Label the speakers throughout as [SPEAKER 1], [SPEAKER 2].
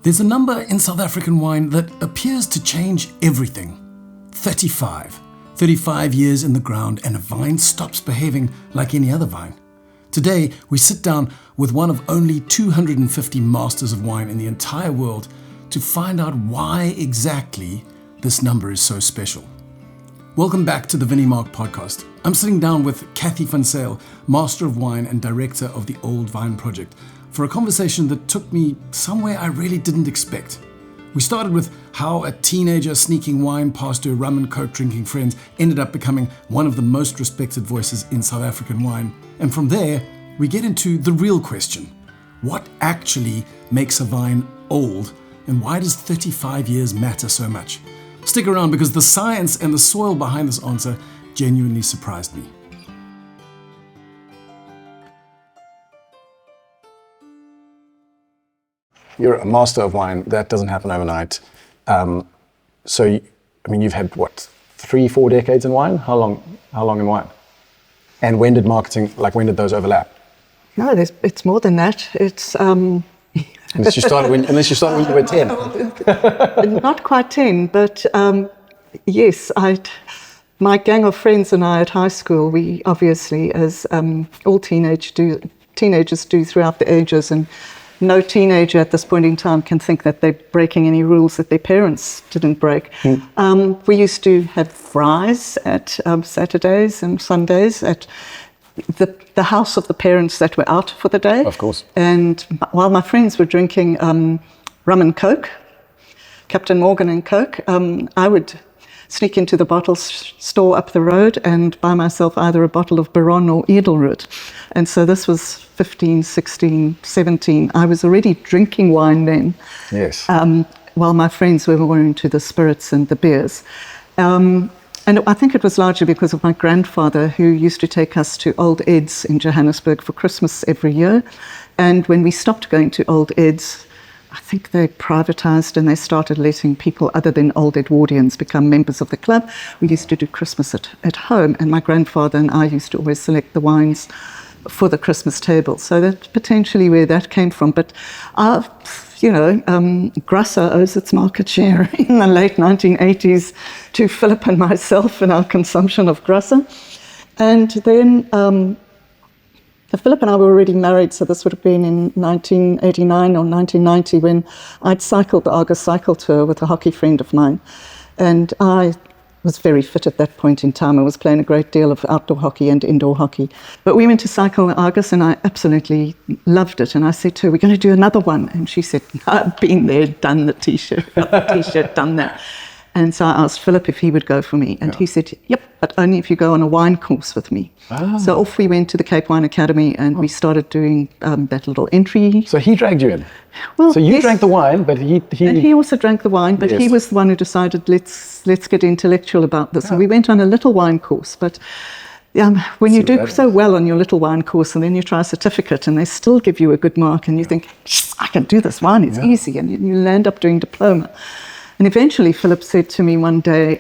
[SPEAKER 1] There's a number in South African wine that appears to change everything. 35. 35 years in the ground and a vine stops behaving like any other vine. Today, we sit down with one of only 250 masters of wine in the entire world to find out why exactly this number is so special. Welcome back to the Vinimark podcast. I'm sitting down with Cathy van Zyl, Master of Wine and Director of the Old Vine Project, for a conversation that took me somewhere I really didn't expect. We started with how a teenager sneaking wine past her rum and coke drinking friends ended up becoming one of the most respected voices in South African wine. And from there, we get into the real question. What actually makes a vine old, and why does 35 years matter so much? Stick around because the science and the soil behind this answer genuinely surprised me.
[SPEAKER 2] You're a master of wine. That doesn't happen overnight. You've had, 3-4 decades in wine? How long in wine? And when did those overlap?
[SPEAKER 3] No, it's more than that. It's...
[SPEAKER 2] Unless you started when you were 10.
[SPEAKER 3] Not quite 10, but yes, my gang of friends and I at high school, we obviously, as all teenagers do throughout the ages, and no teenager at this point in time can think that they're breaking any rules that their parents didn't break. We used to have fries at Saturdays and Sundays at the house of the parents that were out for the day.
[SPEAKER 2] Of course.
[SPEAKER 3] And while my friends were drinking rum and coke, Captain Morgan and Coke, I would sneak into the bottle store up the road and buy myself either a bottle of Barossa or Edelroot. And so this was 15, 16, 17. I was already drinking wine then.
[SPEAKER 2] Yes.
[SPEAKER 3] While my friends were more into the spirits and the beers. And I think it was largely because of my grandfather, who used to take us to Old Ed's in Johannesburg for Christmas every year. And when we stopped going to Old Ed's, I think they privatized and they started letting people other than Old Edwardians become members of the club. We used to do Christmas at home, and my grandfather and I used to always select the wines for the Christmas table. So that's potentially where that came from. But Barossa owes its market share in the late 1980s to Philip and myself and our consumption of Barossa. And then Philip and I were already married, so this would have been in 1989 or 1990 when I'd cycled the Argus cycle tour with a hockey friend of mine. And I was very fit at that point in time. I was playing a great deal of outdoor hockey and indoor hockey. But we went to cycle the Argus and I absolutely loved it. And I said to her, we're going to do another one. And she said, I've been there, done the T-shirt, done that. And so I asked Philip if he would go for me. And he said, yep, but only if you go on a wine course with me. So off we went to the Cape Wine Academy and we started doing that little entry.
[SPEAKER 2] So he dragged you in?
[SPEAKER 3] Well,
[SPEAKER 2] so you drank the wine, but he...
[SPEAKER 3] And he also drank the wine, but he was the one who decided, let's get intellectual about this. And we went on a little wine course, but when you do so well on your little wine course and then you try a certificate and they still give you a good mark and you think, I can do this wine, it's easy, and you land up doing diploma. And eventually Philip said to me one day,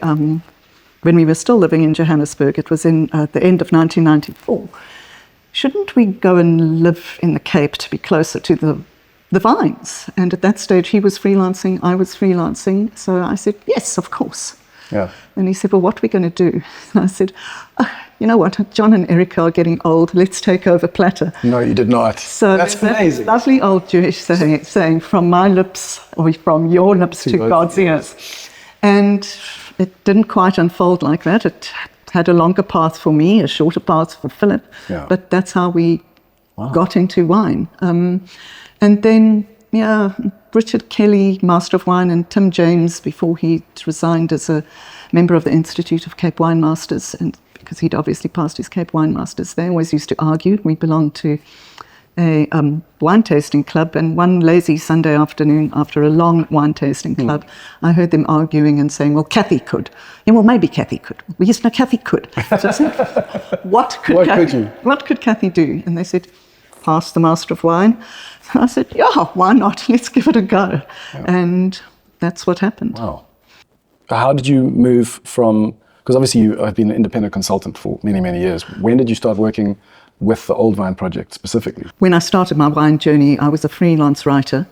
[SPEAKER 3] when we were still living in Johannesburg, it was in the end of 1994, shouldn't we go and live in the Cape to be closer to the vines? And at that stage he was freelancing, I was freelancing, so I said, yes, of course.
[SPEAKER 2] Yeah.
[SPEAKER 3] And he said, well, what are we going to do? And I said, you know what, John and Erica are getting old, let's take over Platter.
[SPEAKER 2] No, you did not.
[SPEAKER 3] So
[SPEAKER 2] that's amazing.
[SPEAKER 3] Lovely old Jewish saying, from my lips, or from your lips to God's ears. And it didn't quite unfold like that. It had a longer path for me, a shorter path for Philip. Yeah. But that's how we got into wine. And then, Richard Kelly, Master of Wine, and Tim James, before he resigned as a member of the Institute of Cape Wine Masters, and because he'd obviously passed his Cape Wine Masters, they always used to argue. We belonged to a wine tasting club, and one lazy Sunday afternoon after a long wine tasting club, I heard them arguing and saying, well, Cathy could. Yeah, well, maybe Cathy could. Well, yes, no, Cathy could. So I said, what could Cathy do? And they said, pass the Master of Wine. So I said, yeah, why not? Let's give it a go. Yeah. And that's what happened.
[SPEAKER 2] Wow. How did you move from, because obviously you have been an independent consultant for many, many years. When did you start working with the Old Vine Project specifically?
[SPEAKER 3] When I started my wine journey, I was a freelance writer.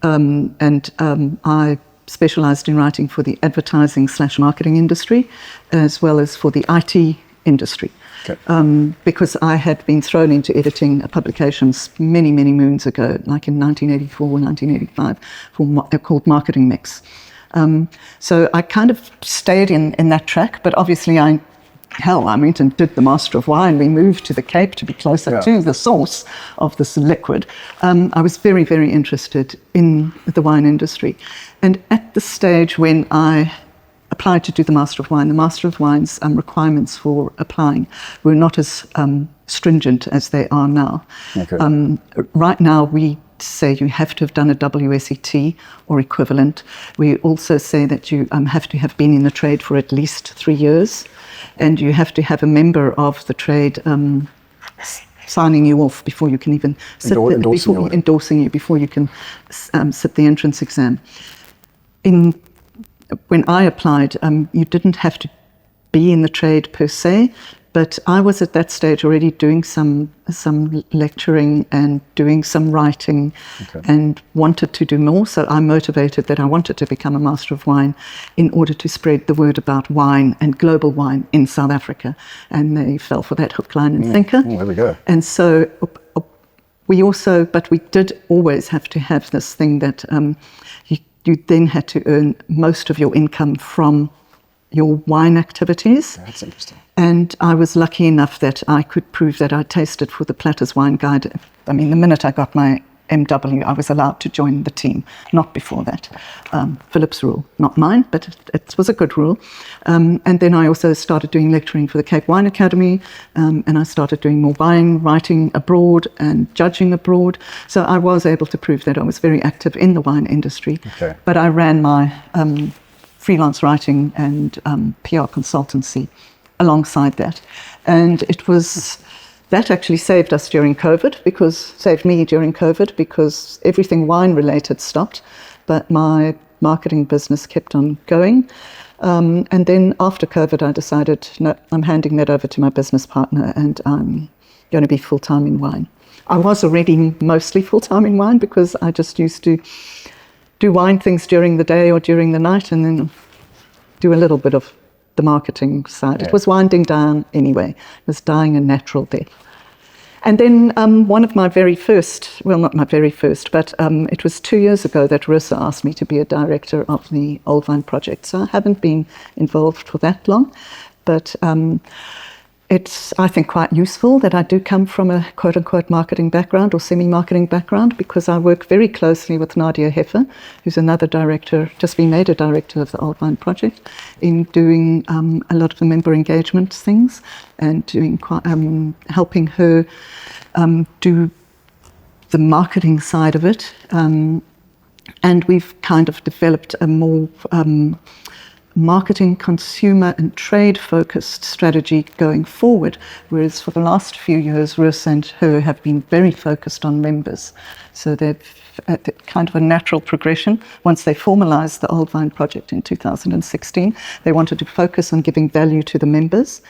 [SPEAKER 3] I specialised in writing for the advertising/marketing industry, as well as for the IT industry.
[SPEAKER 2] Okay.
[SPEAKER 3] Because I had been thrown into editing publications many, many moons ago, like in 1984, 1985, called Marketing Mix. So I kind of stayed in that track, but obviously I went and did the Master of Wine. We moved to the Cape to be closer to the source of this liquid. I was very, very interested in the wine industry. And at the stage when I applied to do the Master of Wine, the Master of Wine's requirements for applying were not as stringent as they are now.
[SPEAKER 2] Okay.
[SPEAKER 3] Right now, we say you have to have done a WSET or equivalent. We also say that you have to have been in the trade for at least 3 years, and you have to have a member of the trade signing you off before you can even endorsing you before you can sit the entrance exam. When I applied, you didn't have to be in the trade per se, but I was at that stage already doing some lecturing and doing some writing, and wanted to do more. So I'm motivated that I wanted to become a Master of Wine in order to spread the word about wine and global wine in South Africa. And they fell for that hook, line and sinker.
[SPEAKER 2] There we go.
[SPEAKER 3] And so we did always have to have this thing that you then had to earn most of your income from your wine activities.
[SPEAKER 2] That's interesting.
[SPEAKER 3] And I was lucky enough that I could prove that I tasted for the Platters Wine Guide. I mean, the minute I got my MW, I was allowed to join the team, not before that. Philip's rule, not mine, but it was a good rule. And then I also started doing lecturing for the Cape Wine Academy, and I started doing more wine writing abroad and judging abroad. So I was able to prove that I was very active in the wine industry.
[SPEAKER 2] Okay.
[SPEAKER 3] But I ran my freelance writing and PR consultancy alongside that. And that actually saved me during COVID, because everything wine related stopped, but my marketing business kept on going. And then after COVID, I decided, no, I'm handing that over to my business partner, and I'm going to be full-time in wine. I was already mostly full-time in wine because I just used to do wine things during the day or during the night, and then do a little bit of the marketing side. Yeah. It was winding down anyway. It was dying a natural death. And then one of my very first, well, not my very first, but it was 2 years ago that Barossa asked me to be a director of the Old Vine Project. So I haven't been involved for that long, but it's, I think, quite useful that I do come from a quote-unquote marketing background or semi-marketing background, because I work very closely with Nadia Heffer, who's another director, just been made a director of the Old Vine Project, in doing a lot of the member engagement things, and doing helping her do the marketing side of it. And we've kind of developed a more marketing, consumer and trade-focused strategy going forward, whereas for the last few years, Russ and her have been very focused on members. So they've kind of a natural progression. Once they formalised the Old Vine Project in 2016, they wanted to focus on giving value to the members,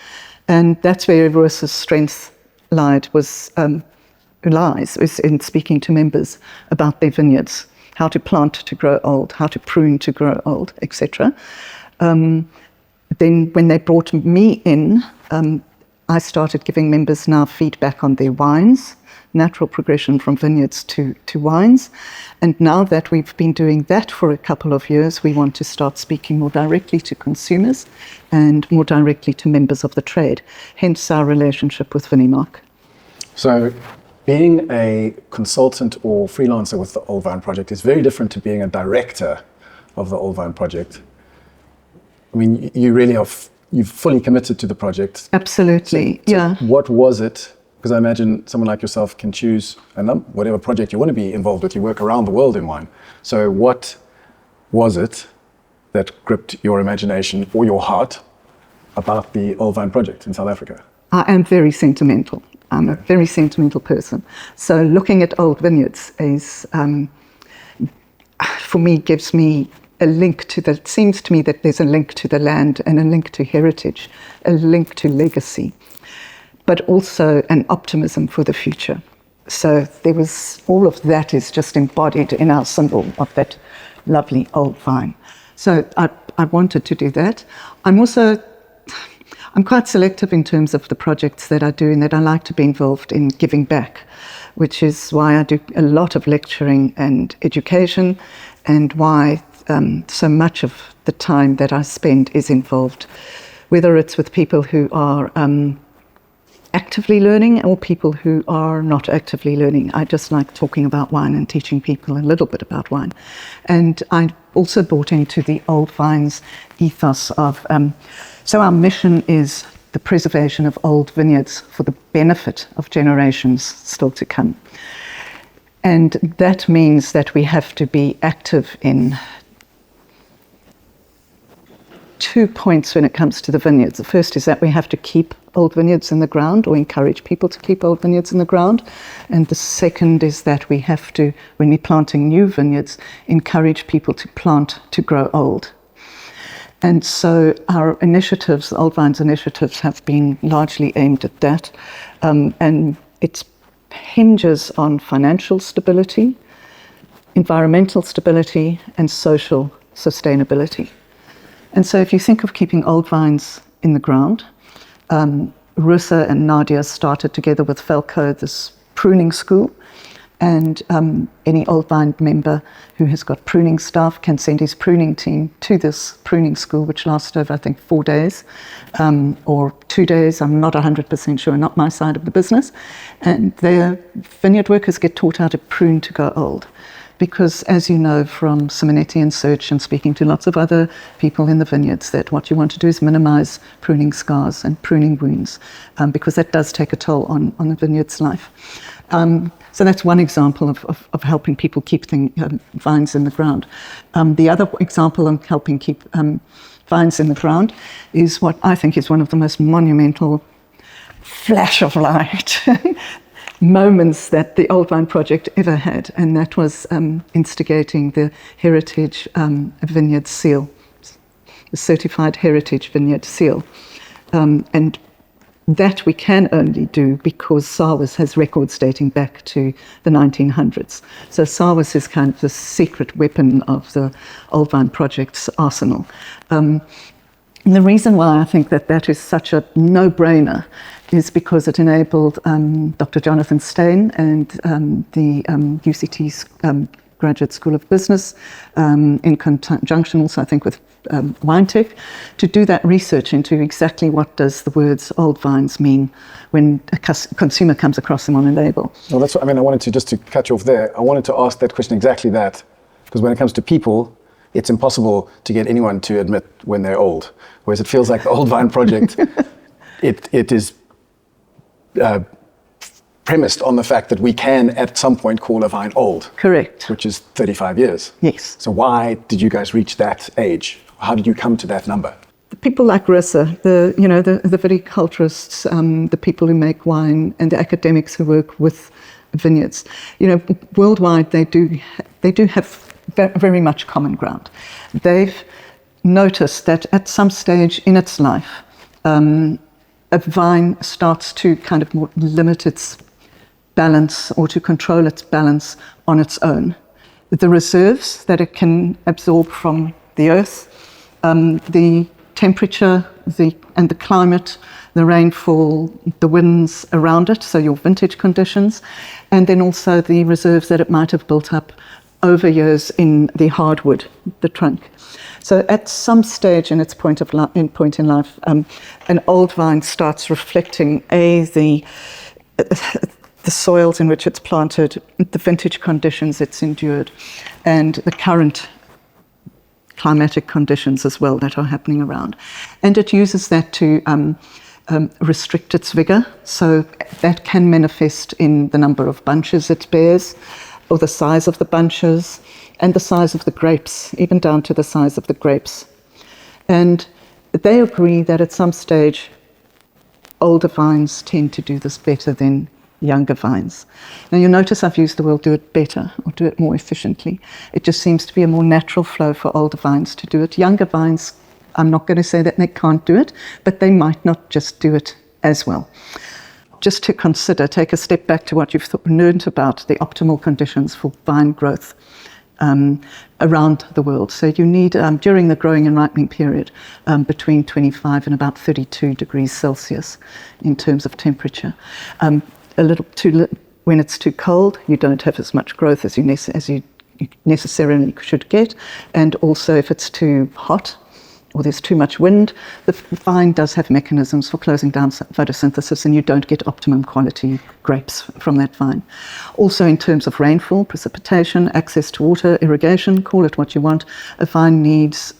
[SPEAKER 3] and that's where Russ's strength lies in speaking to members about their vineyards, how to plant to grow old, how to prune to grow old, etc. Then when they brought me in, I started giving members now feedback on their wines, natural progression from vineyards to wines. And now that we've been doing that for a couple of years, we want to start speaking more directly to consumers and more directly to members of the trade, hence our relationship with Vinimark.
[SPEAKER 2] So being a consultant or freelancer with the Old Vine Project is very different to being a director of the Old Vine Project. I mean, you really are, you've fully committed to the project.
[SPEAKER 3] Absolutely, yeah.
[SPEAKER 2] What was it? Because I imagine someone like yourself can choose whatever project you want to be involved with. You work around the world in wine. So what was it that gripped your imagination or your heart about the Old Vine Project in South Africa?
[SPEAKER 3] I am very sentimental. I'm a very sentimental person. So looking at old vineyards is, for me, gives me a link to the, it seems to me that there's a link to the land and a link to heritage, a link to legacy, but also an optimism for the future. So there was, all of that is just embodied in our symbol of that lovely old vine. So I wanted to do that. I'm quite selective in terms of the projects that I do, and that I like to be involved in giving back, which is why I do a lot of lecturing and education, and why so much of the time that I spend is involved, whether it's with people who are actively learning or people who are not actively learning. I just like talking about wine and teaching people a little bit about wine. And I also bought into the Old Vines ethos of, so our mission is the preservation of old vineyards for the benefit of generations still to come. And that means that we have to be active in 2 points when it comes to the vineyards. The first is that we have to keep old vineyards in the ground, or encourage people to keep old vineyards in the ground. And the second is that we have to, when we're planting new vineyards, encourage people to plant to grow old. And so our initiatives, Old Vines initiatives, have been largely aimed at that. And it hinges on financial stability, environmental stability, and social sustainability. And so if you think of keeping old vines in the ground, Russa and Nadia started together with Felco this pruning school, and any old vine member who has got pruning staff can send his pruning team to this pruning school, which lasts over, I think, 4 days or 2 days. I'm not 100% sure, not my side of the business. And their vineyard workers get taught how to prune to go old. Because, as you know from Simonetti and Search and speaking to lots of other people in the vineyards, that what you want to do is minimize pruning scars and pruning wounds, because that does take a toll on the vineyard's life. So that's one example of helping people keep vines in the ground. The other example of helping keep vines in the ground is what I think is one of the most monumental flash of light moments that the Old Vine Project ever had, and that was instigating the Heritage Vineyard seal, the Certified Heritage Vineyard seal. And that we can only do because SAWIS has records dating back to the 1900s. So SAWIS is kind of the secret weapon of the Old Vine Project's arsenal. And the reason why I think that is such a no-brainer is because it enabled Dr. Jonathan Steyn and the UCT's Graduate School of Business, in conjunction also, I think, with WineTech, to do that research into exactly what does the words old vines mean when a consumer comes across them on a label.
[SPEAKER 2] Well, that's what I mean. I wanted to, just to cut you off there, I wanted to ask that question exactly that, because when it comes to people, it's impossible to get anyone to admit when they're old, whereas it feels like the Old Vine Project, it is premised on the fact that we can at some point call a vine old.
[SPEAKER 3] Correct.
[SPEAKER 2] Which is 35 years.
[SPEAKER 3] Yes.
[SPEAKER 2] So why did you guys reach that age? How did you come to that number?
[SPEAKER 3] The people like Russa, the viticulturists, the people who make wine, and the academics who work with vineyards, worldwide they do have very much common ground. They've noticed that at some stage in its life, a vine starts to kind of more limit its balance or to control its balance on its own. The reserves that it can absorb from the earth, the temperature and the climate, the rainfall, the winds around it, so your vintage conditions, and then also the reserves that it might have built up over years in the hardwood, the trunk. So at some stage in its point in life, an old vine starts reflecting the soils in which it's planted, the vintage conditions it's endured, and the current climatic conditions as well that are happening around. And it uses that to restrict its vigor. So that can manifest in the number of bunches it bears, or the size of the bunches, and the size of the grapes, even down to the size of the grapes. And they agree that at some stage, older vines tend to do this better than younger vines. Now you'll notice I've used the word do it better or do it more efficiently. It just seems to be a more natural flow for older vines to do it. Younger vines, I'm not going to say that they can't do it, but they might not just do it as well. just to consider, take a step back to what you've learned about the optimal conditions for vine growth around the world. So you need, during the growing and ripening period, between 25 and about 32 degrees Celsius in terms of temperature. When it's too cold, you don't have as much growth as you necessarily should get. And also if it's too hot, or there's too much wind, the vine does have mechanisms for closing down photosynthesis, and you don't get optimum quality grapes from that vine. Also, in terms of rainfall, precipitation, access to water, irrigation, call it what you want, a vine needs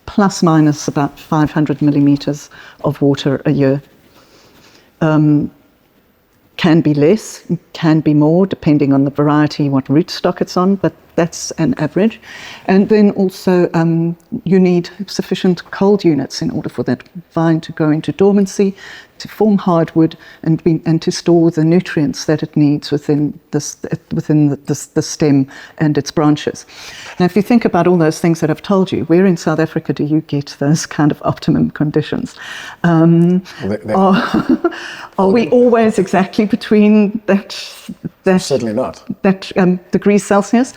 [SPEAKER 3] plus minus about 500 millimeters of water a year. Can be less, can be more, depending on the variety, what rootstock it's on, but that's an average. And then also you need sufficient cold units in order for that vine to go into dormancy, to form hardwood, and to store the nutrients that it needs within the stem and its branches. Now, if you think about all those things that I've told you, where in South Africa do you get those kind of optimum conditions? Are we always exactly between that
[SPEAKER 2] certainly not.
[SPEAKER 3] That degrees Celsius?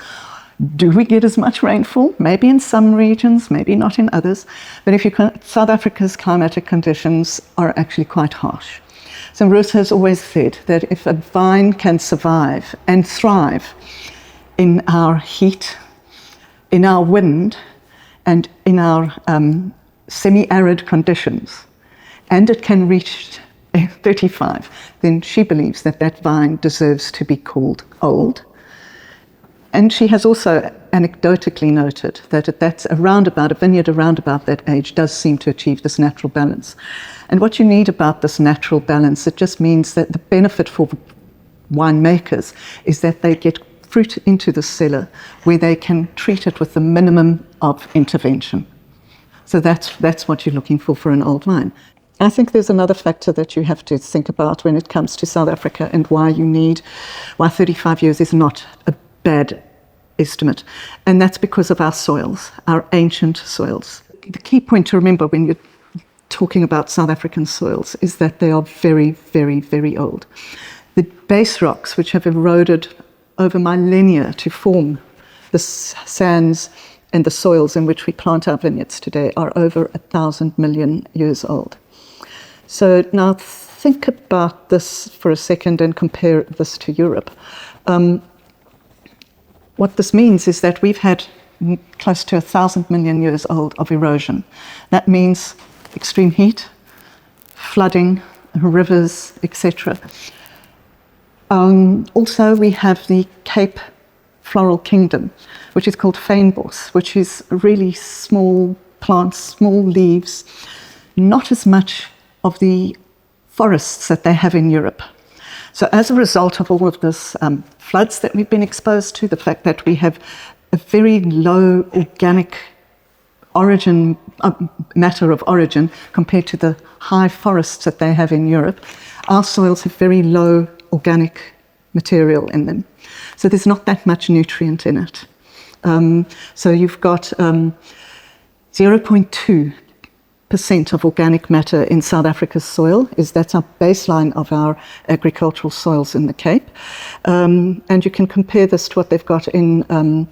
[SPEAKER 3] Do we get as much rainfall? Maybe in some regions, maybe not in others. But South Africa's climatic conditions are actually quite harsh. So Barossa has always said that if a vine can survive and thrive in our heat, in our wind, and in our semi-arid conditions, and it can reach 35, then she believes that that vine deserves to be called old. And she has also anecdotally noted that that's a vineyard around about that age does seem to achieve this natural balance. And what you need about this natural balance, it just means that the benefit for winemakers is that they get fruit into the cellar where they can treat it with the minimum of intervention. So that's what you're looking for an old vine. I think there's another factor that you have to think about when it comes to South Africa and why 35 years is not a bad estimate. And that's because of our soils, our ancient soils. The key point to remember when you're talking about South African soils is that they are very, very, very old. The base rocks, which have eroded over millennia to form the sands and the soils in which we plant our vineyards today, are over 1,000 million years old. So now think about this for a second and compare this to Europe. What this means is that we've had close to 1,000 million years old of erosion. That means extreme heat, flooding, rivers, etc. Also, we have the Cape Floral Kingdom, which is called fynbos, which is really small plants, small leaves, not as much of the forests that they have in Europe. So as a result of all of this floods that we've been exposed to, the fact that we have a very low organic origin, matter of origin compared to the high forests that they have in Europe, our soils have very low organic material in them. So there's not that much nutrient in it. So you've got 0.2% of organic matter in South Africa's soil. That's our baseline of our agricultural soils in the Cape. And you can compare this to what they've got in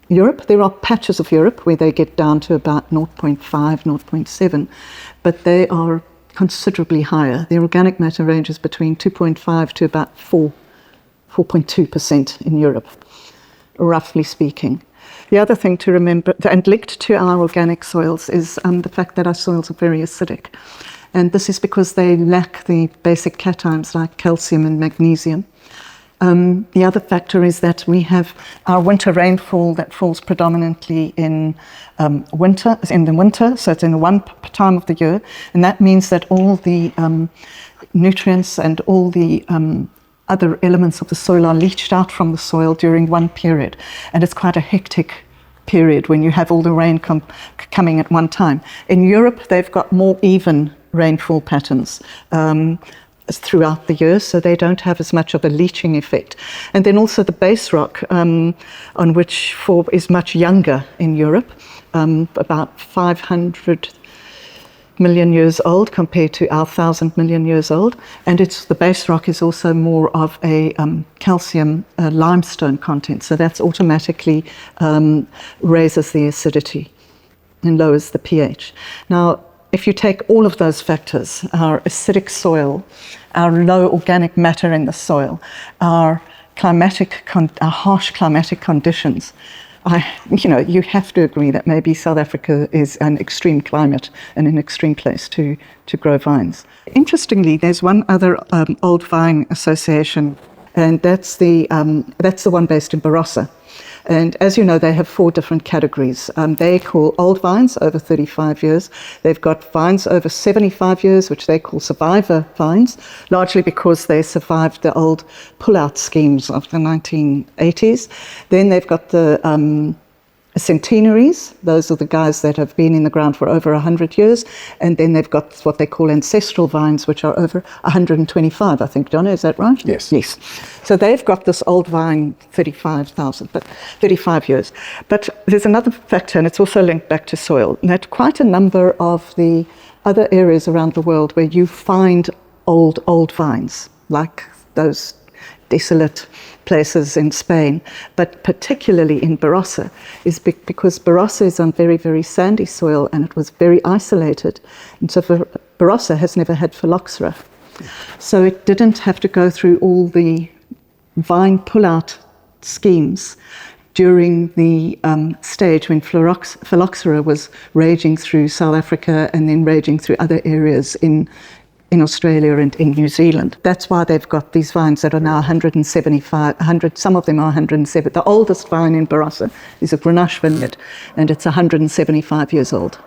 [SPEAKER 3] Europe. There are patches of Europe where they get down to about 0.5, 0.7, but they are considerably higher. The organic matter ranges between 2.5 to about 4.2% in Europe, roughly speaking. The other thing to remember, and linked to our organic soils, is the fact that our soils are very acidic. And this is because they lack the basic cations like calcium and magnesium. The other factor is that we have our winter rainfall that falls predominantly in the winter, so it's in one time of the year, and that means that all the nutrients and all the other elements of the soil are leached out from the soil during one period. And it's quite a hectic period when you have all the rain coming at one time. In Europe, they've got more even rainfall patterns throughout the year, so they don't have as much of a leaching effect. And then also the base rock, on which is much younger in Europe, about 500 million years old compared to our 1,000 million years old. And the base rock is also more of a calcium limestone content. So that's automatically raises the acidity and lowers the pH. Now, if you take all of those factors, our acidic soil, our low organic matter in the soil, our harsh climatic conditions, you have to agree that maybe South Africa is an extreme climate and an extreme place to grow vines. Interestingly, there's one other old vine association, and that's the one based in Barossa. And as you know, they have 4 different categories. They call old vines over 35 years. They've got vines over 75 years, which they call survivor vines, largely because they survived the old pull-out schemes of the 1980s. Then they've got the centenaries. Those are the guys that have been in the ground for over 100 years. And then they've got what they call ancestral vines, which are over 125, I think. Donna, is that right?
[SPEAKER 2] Yes.
[SPEAKER 3] Yes. So they've got this old vine, 35 years. But there's another factor, and it's also linked back to soil, that quite a number of the other areas around the world where you find old vines, like those desolate places in Spain, but particularly in Barossa, is because Barossa is on very, very sandy soil and it was very isolated. And so Barossa has never had phylloxera. So it didn't have to go through all the vine pull-out schemes during the stage when phylloxera was raging through South Africa and then raging through other areas in Australia and in New Zealand. That's why they've got these vines that are now 175, some of them are 107. The oldest vine in Barossa is a Heritage Vineyard, and it's 175 years old.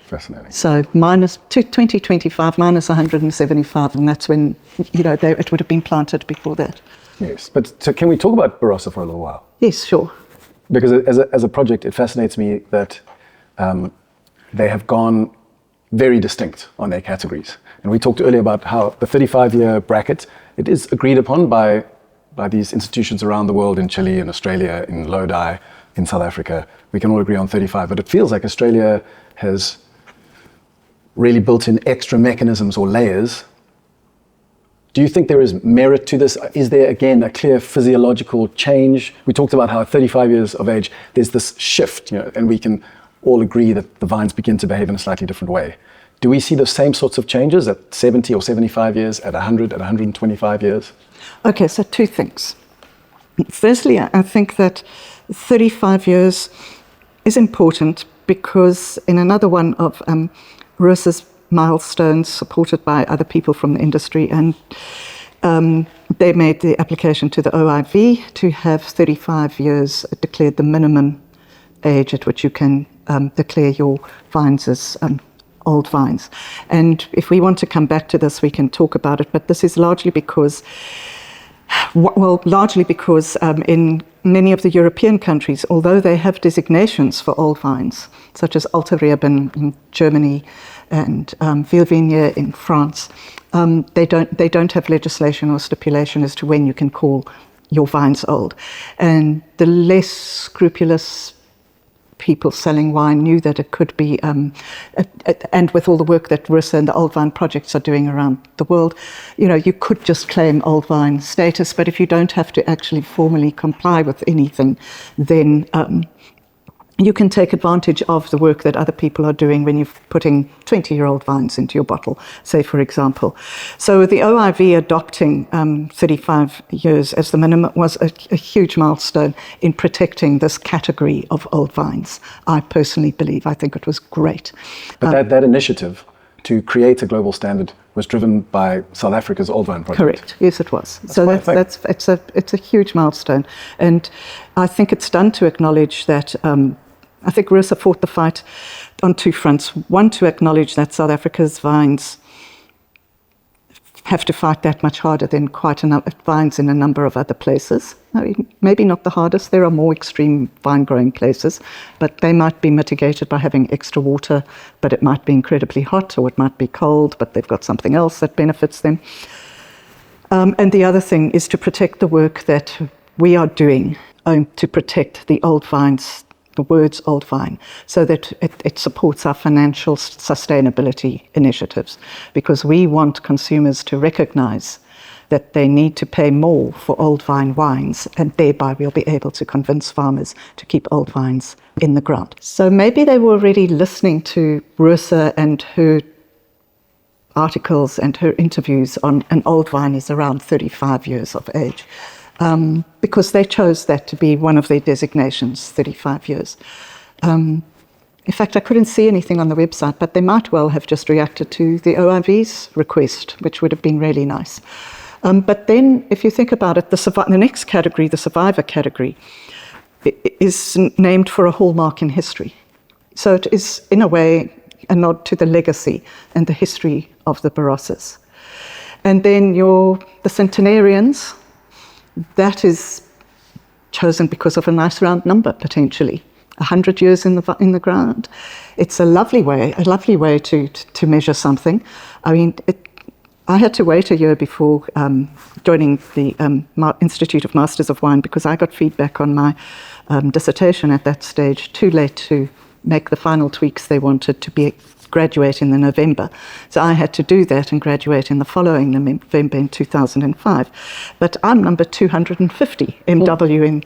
[SPEAKER 2] Fascinating.
[SPEAKER 3] So minus 2025 minus 175, and that's when, it would have been planted before that.
[SPEAKER 2] Yes, but so can we talk about Barossa for a little while?
[SPEAKER 3] Yes, sure.
[SPEAKER 2] Because as a project, it fascinates me that they have gone very distinct on their categories. And we talked earlier about how the 35-year bracket, it is agreed upon by these institutions around the world, in Chile, in Australia, in Lodi, in South Africa. We can all agree on 35, but it feels like Australia has really built in extra mechanisms or layers. Do you think there is merit to this? Is there, again, a clear physiological change? We talked about how at 35 years of age, there's this shift, and we can all agree that the vines begin to behave in a slightly different way. Do we see the same sorts of changes at 70 or 75 years, at 100, at 125 years? Okay,
[SPEAKER 3] so 2 things. Firstly, I think that 35 years is important because in another one of Rosa's milestones, supported by other people from the industry, and they made the application to the OIV to have 35 years declared the minimum age at which you can declare your vines as old vines. And if we want to come back to this, we can talk about it, but this is largely because in many of the European countries, although they have designations for old vines, such as Alterreben in Germany and Vinimark in France, they don't have legislation or stipulation as to when you can call your vines old. And the less scrupulous people selling wine knew that it could be, and with all the work that Barossa and the Old Vine projects are doing around the world, you could just claim old vine status, but if you don't have to actually formally comply with anything, then you can take advantage of the work that other people are doing when you're putting 20-year-old vines into your bottle, say, for example. So the OIV adopting 35 years as the minimum was a huge milestone in protecting this category of old vines. I personally believe. I think it was great.
[SPEAKER 2] But that initiative to create a global standard was driven by South Africa's Old Vine project.
[SPEAKER 3] Correct. Yes, it was. It's a huge milestone, and I think it's done to acknowledge that. I think Barossa fought the fight on 2 fronts. One, to acknowledge that South Africa's vines have to fight that much harder than quite enough vines in a number of other places. I mean, maybe not the hardest. There are more extreme vine growing places, but they might be mitigated by having extra water, but it might be incredibly hot, or it might be cold, but they've got something else that benefits them. And the other thing is to protect the work that we are doing to protect the old vines the words old vine, so that it supports our financial sustainability initiatives, because we want consumers to recognize that they need to pay more for old vine wines, and thereby we'll be able to convince farmers to keep old vines in the ground. So maybe they were already listening to Barossa and her articles and her interviews on an old vine is around 35 years of age, because they chose that to be one of their designations, 35 years. In fact, I couldn't see anything on the website, but they might well have just reacted to the OIV's request, which would have been really nice. But then, if you think about it, the next category, the survivor category, is named for a hallmark in history. So it is, in a way, a nod to the legacy and the history of the Barossas. And then the centenarians, that is chosen because of a nice round number, potentially. 100 years in the ground. It's a lovely way to measure something. I mean, I had to wait a year before joining the Institute of Masters of Wine, because I got feedback on my dissertation at that stage, too late to make the final tweaks they wanted to graduate in the November. So I had to do that and graduate in the following November in 2005. But I'm number 250 MW in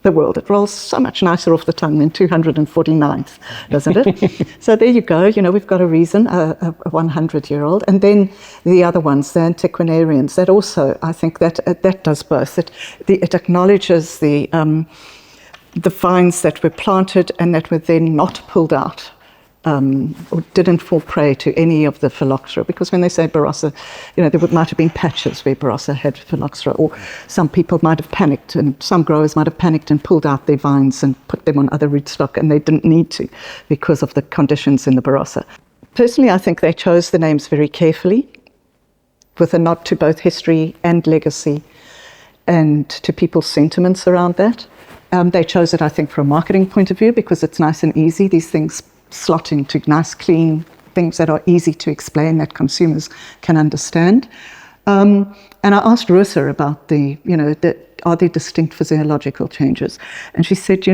[SPEAKER 3] the world. It rolls so much nicer off the tongue than 249th, doesn't it? So there you go. We've got a reason, a 100-year-old. And then the other ones, the antiquarians, that also, I think that does both. It acknowledges the vines that were planted and that were then not pulled out, or didn't fall prey to any of the phylloxera, because when they say Barossa, there might have been patches where Barossa had phylloxera, or some people might have panicked, and some growers might have panicked and pulled out their vines and put them on other rootstock, and they didn't need to because of the conditions in the Barossa. Personally, I think they chose the names very carefully, with a nod to both history and legacy, and to people's sentiments around that. They chose it, I think, from a marketing point of view, because it's nice and easy. These things slot into nice, clean things that are easy to explain, that consumers can understand. And I asked Rosa about are there distinct physiological changes? And she said,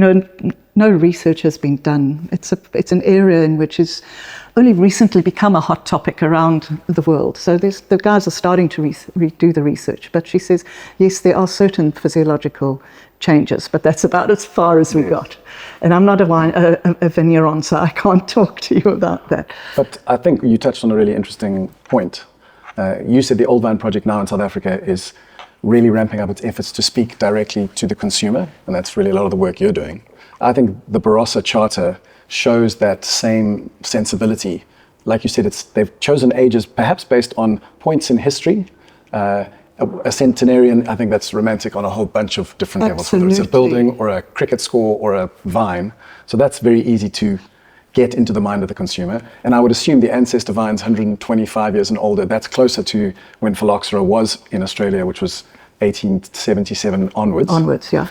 [SPEAKER 3] no research has been done. It's an area in which has only recently become a hot topic around the world. So the guys are starting to redo the research. But she says, yes, there are certain physiological changes, but that's about as far as we got. And I'm not a vigneron, so I can't talk to you about that.
[SPEAKER 2] But I think you touched on a really interesting point. You said the Old Vine Project now in South Africa is really ramping up its efforts to speak directly to the consumer, and that's really a lot of the work you're doing. I think the Barossa Charter shows that same sensibility. Like you said, they've chosen ages perhaps based on points in history. A centenarian, I think that's romantic on a whole bunch of different levels, whether it's a building or a cricket score or a vine. So that's very easy to get into the mind of the consumer. And I would assume the ancestor vine's 125 years and older. That's closer to when phylloxera was in Australia, which was 1877 onwards.
[SPEAKER 3] Onwards, yeah.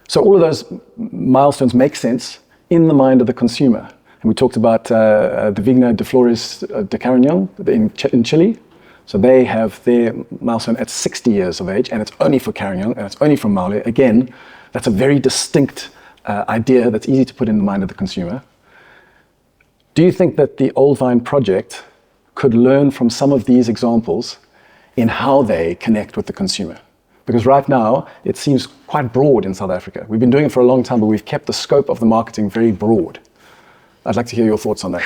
[SPEAKER 2] So all of those milestones make sense in the mind of the consumer. And we talked about the Vigna de Flores de Carignan in Chile. So they have their milestone at 60 years of age, and it's only for Carignan, and it's only from Maule. Again, that's a very distinct idea that's easy to put in the mind of the consumer. Do you think that the Old Vine Project could learn from some of these examples in how they connect with the consumer? Because right now, it seems quite broad in South Africa. We've been doing it for a long time, but we've kept the scope of the marketing very broad. I'd like to hear your thoughts on that.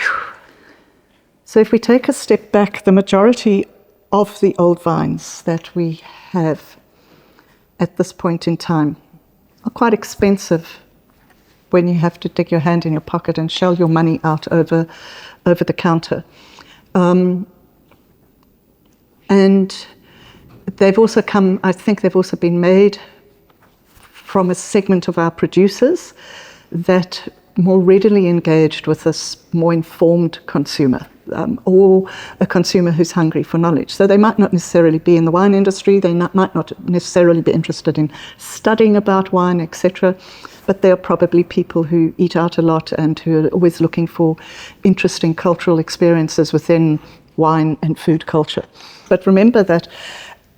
[SPEAKER 3] So if we take a step back, the majority of the old vines that we have at this point in time are quite expensive when you have to dig your hand in your pocket and shell your money out over the counter. And they've also been made from a segment of our producers that more readily engaged with this more informed consumer, or a consumer who's hungry for knowledge. So they might not necessarily be in the wine industry, they might not necessarily be interested in studying about wine, etc., but they are probably people who eat out a lot and who are always looking for interesting cultural experiences within wine and food culture. But remember that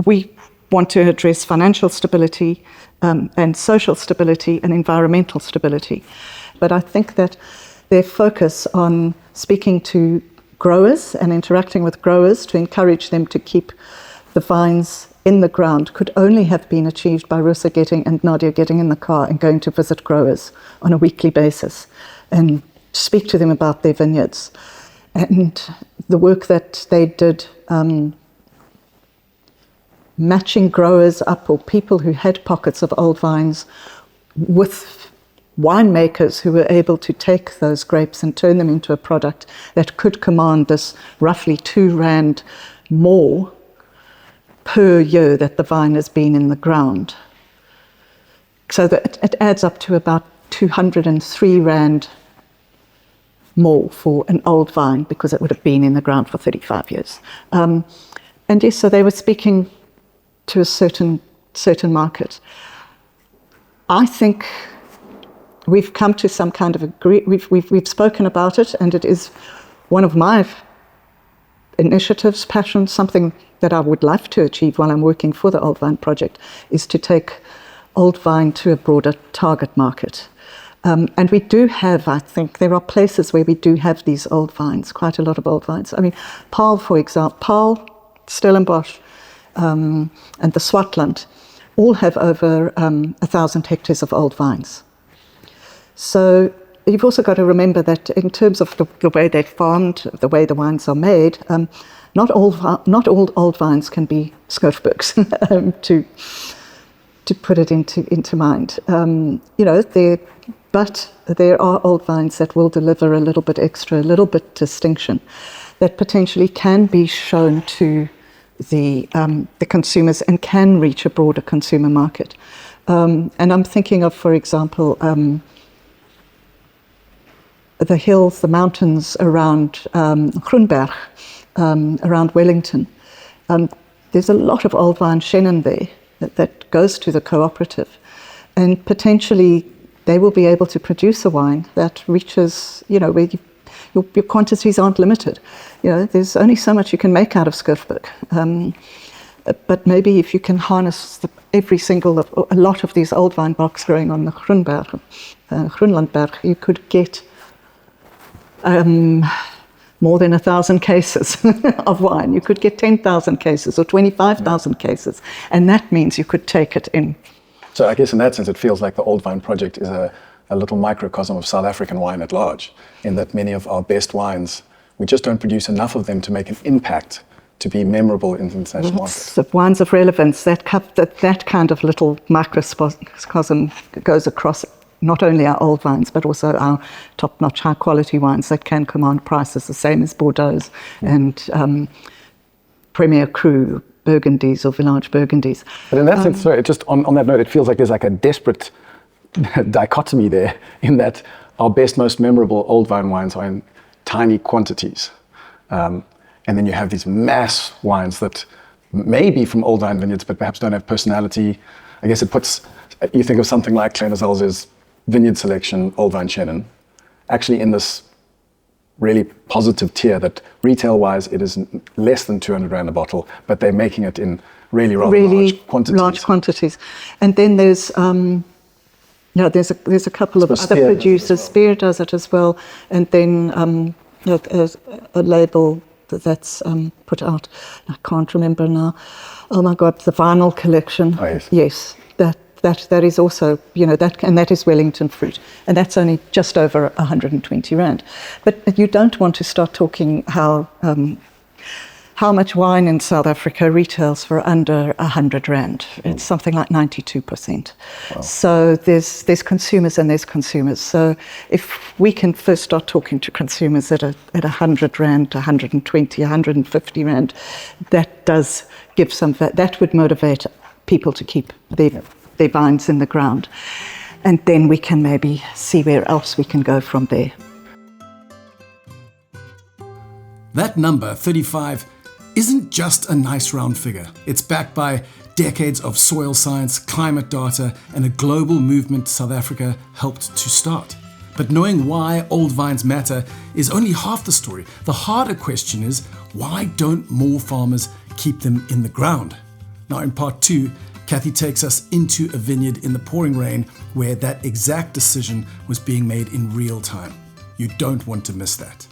[SPEAKER 3] we want to address financial stability and social stability and environmental stability. but I think that their focus on speaking to growers and interacting with growers to encourage them to keep the vines in the ground could only have been achieved by Rosa and Nadia getting in the car and going to visit growers on a weekly basis and speak to them about their vineyards. And the work that they did, matching growers up or people who had pockets of old vines with winemakers who were able to take those grapes and turn them into a product that could command this roughly R2 more per year that the vine has been in the ground. So that it adds up to about R203 more for an old vine because it would have been in the ground for 35 years. And yes, so they were speaking to a certain market. I think we've come to some kind of we've spoken about it, and it is one of my initiatives, passions, something that I would love to achieve while I'm working for the Old Vine Project, is to take old vine to a broader target market. And we do have, I think, there are places where we do have these old vines, quite a lot of old vines. I mean, Paarl, for example, Paarl, Stellenbosch, and the Swartland all have over 1,000 hectares of old vines. So you've also got to remember that in terms of the way they're farmed, the way the wines are made, not all old vines can be Scoofbergs, to put it into mind. But there are old vines that will deliver a little bit extra, a little bit distinction, that potentially can be shown to the consumers and can reach a broader consumer market. And I'm thinking of, for example, the hills, the mountains around Groenberg, around Wellington. There's a lot of old vine Chenin there that goes to the cooperative, and potentially they will be able to produce a wine that reaches, where your quantities aren't limited. There's only so much you can make out of Scoofberg. But maybe if you can harness a lot of these old vine blocks growing on the Groenlandberg, you could get more than 1,000 cases of wine. You could get 10,000 cases or 25,000 cases, and that means you could take it in.
[SPEAKER 2] So I guess in that sense, it feels like the Old Vine Project is a little microcosm of South African wine at large, in that many of our best wines, we just don't produce enough of them to make an impact, to be memorable in the international market.
[SPEAKER 3] The wines of relevance, that kind of little microcosm goes across not only our old vines, but also our top-notch, high-quality wines that can command prices the same as Bordeaux and Premier Cru, Burgundies or Village Burgundies.
[SPEAKER 2] But in that sense, sorry, just on that note, it feels like there's like a desperate dichotomy there, in that our best, most memorable old vine wines are in tiny quantities. And then you have these mass wines that may be from old vine vineyards, but perhaps don't have personality. I guess it puts, you think of something like Kleine Vineyard Selection, Old Vine Chenin, actually in this really positive tier that retail-wise it is less than 200 Rand a bottle, but they're making it in really large quantities.
[SPEAKER 3] And then there's there's a couple of other producers. Spear does it as well, and then a label that's put out. I can't remember now. Oh my God, the Vinyl Collection.
[SPEAKER 2] Oh, yes.
[SPEAKER 3] Yes, that is also, that is Wellington fruit, and that's only just over 120 Rand. But you don't want to start talking how much wine in South Africa retails for under 100 Rand. It's something like 92%. Wow. So there's consumers and there's consumers. So if we can first start talking to consumers at 100 Rand, 120, 150 Rand, that does give that would motivate people to keep their vines in the ground. And then we can maybe see where else we can go from there.
[SPEAKER 1] That number, 35, isn't just a nice round figure. It's backed by decades of soil science, climate data, and a global movement South Africa helped to start. But knowing why old vines matter is only half the story. The harder question is, why don't more farmers keep them in the ground? Now, in part 2, Cathy takes us into a vineyard in the pouring rain where that exact decision was being made in real time. You don't want to miss that.